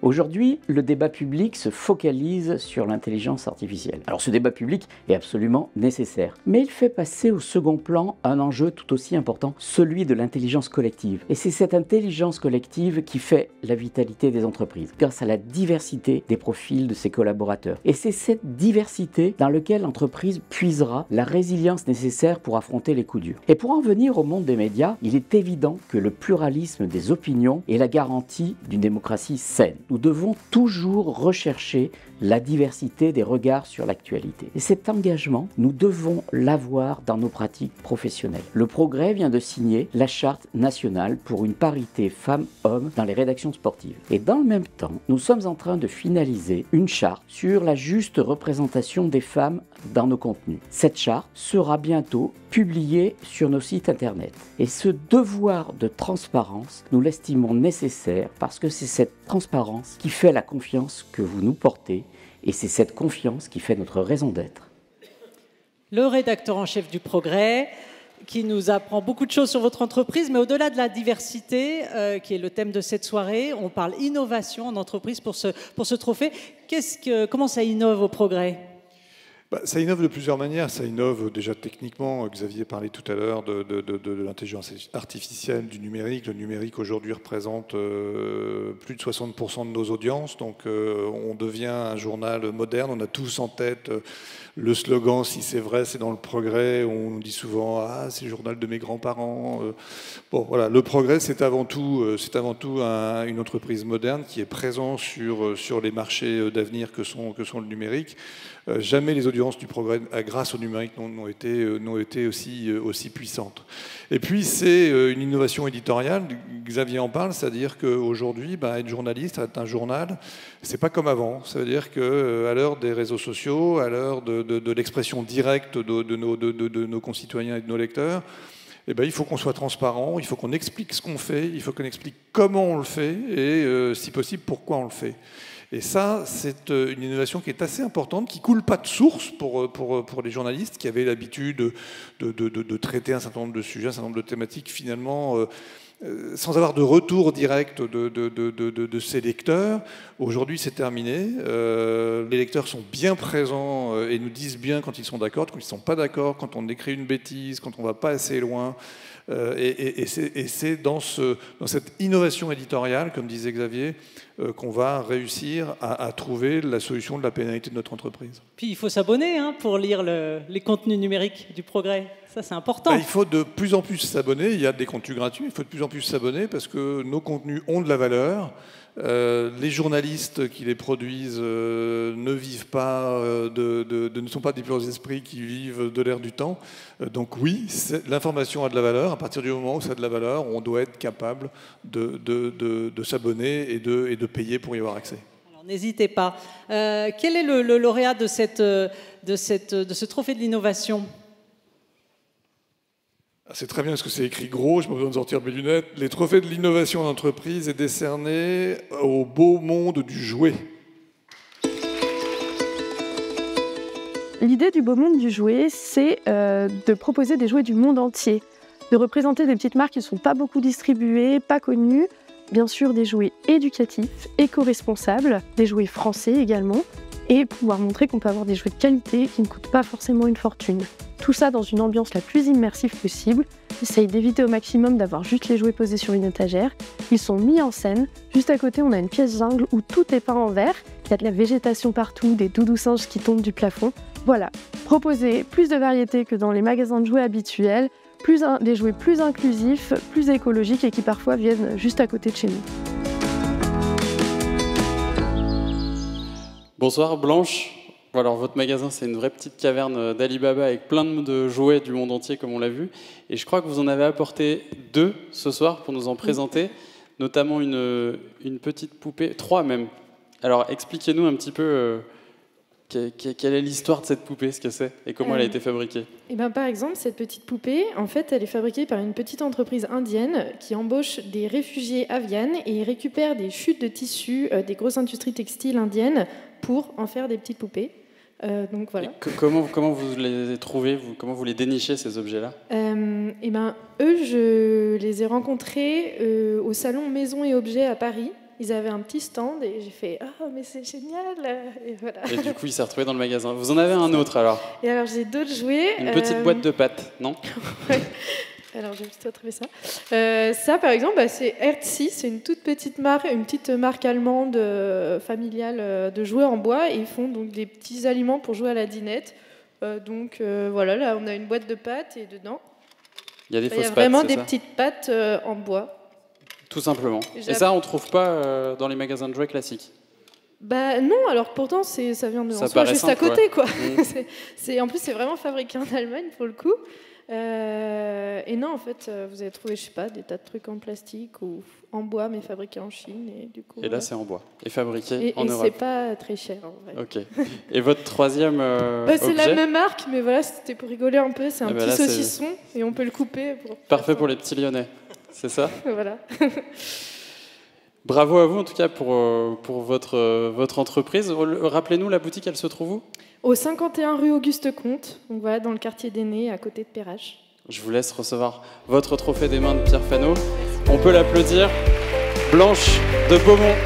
Aujourd'hui, le débat public se focalise sur l'intelligence artificielle. Alors ce débat public est absolument nécessaire, mais il fait passer au second plan un enjeu tout aussi important, celui de l'intelligence collective. Et c'est cette intelligence collective qui fait la vitalité des entreprises, grâce à la diversité des profils de ses collaborateurs. Et c'est cette diversité dans laquelle l'entreprise puisera la résilience nécessaire pour affronter les coups durs. Et pour en venir au monde des médias, il est évident que le pluralisme des opinions est la garantie d'une démocratie saine. Nous devons toujours rechercher la diversité des regards sur l'actualité. Et cet engagement, nous devons l'avoir dans nos pratiques professionnelles. Le Progrès vient de signer la Charte nationale pour une parité femmes-hommes dans les rédactions sportives. Et dans le même temps, nous sommes en train de finaliser une charte sur la juste représentation des femmes dans nos contenus. Cette charte sera bientôt publiée sur nos sites internet. Et ce devoir de transparence, nous l'estimons nécessaire parce que c'est cette transparence qui fait la confiance que vous nous portez et c'est cette confiance qui fait notre raison d'être. Le rédacteur en chef du Progrès, qui nous apprend beaucoup de choses sur votre entreprise, mais au-delà de la diversité, qui est le thème de cette soirée, on parle innovation en entreprise pour ce trophée. Comment ça innove au Progrès ? Ça innove de plusieurs manières. Ça innove déjà techniquement. Xavier parlait tout à l'heure de l'intelligence artificielle, du numérique. Le numérique aujourd'hui représente plus de 60% de nos audiences. Donc on devient un journal moderne. On a tous en tête le slogan « Si c'est vrai, c'est dans le Progrès ». On nous dit souvent « Ah, c'est le journal de mes grands-parents ». Bon, voilà. Le Progrès, c'est avant tout une entreprise moderne qui est présente sur les marchés d'avenir que sont le numérique. Jamais les audiences du Progrès, grâce au numérique, n'ont été aussi puissantes. Et puis, c'est une innovation éditoriale. Xavier en parle, c'est-à-dire qu'aujourd'hui, être journaliste, être un journal, c'est pas comme avant. Ça veut dire qu'à l'heure des réseaux sociaux, à l'heure de l'expression directe de nos concitoyens et de nos lecteurs, il faut qu'on soit transparent, il faut qu'on explique ce qu'on fait, il faut qu'on explique comment on le fait et, si possible, pourquoi on le fait. Et ça, c'est une innovation qui est assez importante, qui ne coule pas de source pour les journalistes qui avaient l'habitude de traiter un certain nombre de sujets, un certain nombre de thématiques, finalement, sans avoir de retour direct de ces lecteurs. Aujourd'hui, c'est terminé. Les lecteurs sont bien présents et nous disent bien quand ils sont d'accord, quand ils ne sont pas d'accord, quand on écrit une bêtise, quand on ne va pas assez loin. Et c'est dans cette innovation éditoriale, comme disait Xavier, qu'on va réussir à trouver la solution de la pénibilité de notre entreprise. Puis il faut s'abonner pour lire les contenus numériques du Progrès. Ça, c'est important. Il faut de plus en plus s'abonner. Il y a des contenus gratuits. Il faut de plus en plus s'abonner parce que nos contenus ont de la valeur. Les journalistes qui les produisent ne vivent pas, ne sont pas des purs esprits qui vivent de l'air du temps. Donc oui, l'information a de la valeur. À partir du moment où ça a de la valeur, on doit être capable de s'abonner et de payer pour y avoir accès. Alors n'hésitez pas. Quel est le lauréat de ce trophée de l'innovation ? C'est très bien parce que c'est écrit gros, je n'ai pas besoin de sortir mes lunettes. Les trophées de l'innovation d'entreprise est décerné au beau monde du jouet. L'idée du beau monde du jouet, c'est de proposer des jouets du monde entier, de représenter des petites marques qui ne sont pas beaucoup distribuées, pas connues, bien sûr des jouets éducatifs, éco-responsables, des jouets français également, et pouvoir montrer qu'on peut avoir des jouets de qualité qui ne coûtent pas forcément une fortune. Tout ça dans une ambiance la plus immersive possible. J'essaye d'éviter au maximum d'avoir juste les jouets posés sur une étagère. Ils sont mis en scène. Juste à côté, on a une pièce jungle où tout est peint en vert. Il y a de la végétation partout, des doudous singes qui tombent du plafond. Voilà, proposer plus de variété que dans les magasins de jouets habituels, des jouets plus inclusifs, plus écologiques et qui parfois viennent juste à côté de chez nous. Bonsoir Blanche. Alors votre magasin, c'est une vraie petite caverne d'Alibaba avec plein de jouets du monde entier, comme on l'a vu. Et je crois que vous en avez apporté 2 ce soir pour nous en présenter, notamment une petite poupée, 3 même. Alors expliquez-nous un petit peu quelle est l'histoire de cette poupée, ce que c'est et comment elle a été fabriquée. Par exemple, cette petite poupée, en fait, elle est fabriquée par une petite entreprise indienne qui embauche des réfugiés afghans et récupère des chutes de tissus des grosses industries textiles indiennes pour en faire des petites poupées. Donc voilà. Comment vous les trouvez, comment vous les dénichez, ces objets-là ? Eux, je les ai rencontrés au salon Maison et Objets à Paris. Ils avaient un petit stand et j'ai fait « Ah, mais c'est génial !» Et voilà. Et du coup, il s'est retrouvé dans le magasin. Vous en avez un autre alors? Et alors j'ai d'autres jouets. Une petite boîte de pâtes, non? Ouais. Alors j'ai plutôt trouvé ça. Ça par exemple, c'est Hertzi, c'est une toute petite marque allemande familiale de jouets en bois et ils font donc des petits aliments pour jouer à la dinette. Voilà, là on a une boîte de pâtes et dedans il y a des fausses il y a pâtes, vraiment c'est des ça petites pâtes en bois. Tout simplement. Et ça, on ne trouve pas dans les magasins de jouets classiques? Bah non, alors pourtant ça vient de Ça Ansois, juste simple, à côté ouais. quoi. En plus c'est vraiment fabriqué en Allemagne pour le coup. Et non, en fait, vous avez trouvé, je sais pas, des tas de trucs en plastique ou en bois, mais fabriqués en Chine. Et du coup, et là, c'est en bois et fabriqué en Europe. Et c'est pas très cher, en vrai. Ok. Et votre troisième c'est objet? la même marque, mais voilà, c'était pour rigoler un peu. C'est un petit saucisson et on peut le couper. Parfait pour les petits Lyonnais, c'est ça? Voilà. Bravo à vous, en tout cas, pour votre entreprise. Rappelez-nous, la boutique, elle se trouve où? Au 51 rue Auguste Comte, donc voilà, dans le quartier d'Aînés, à côté de Perrache. Je vous laisse recevoir votre trophée des mains de Pierre Fano. On peut l'applaudir. Blanche de Beaumont.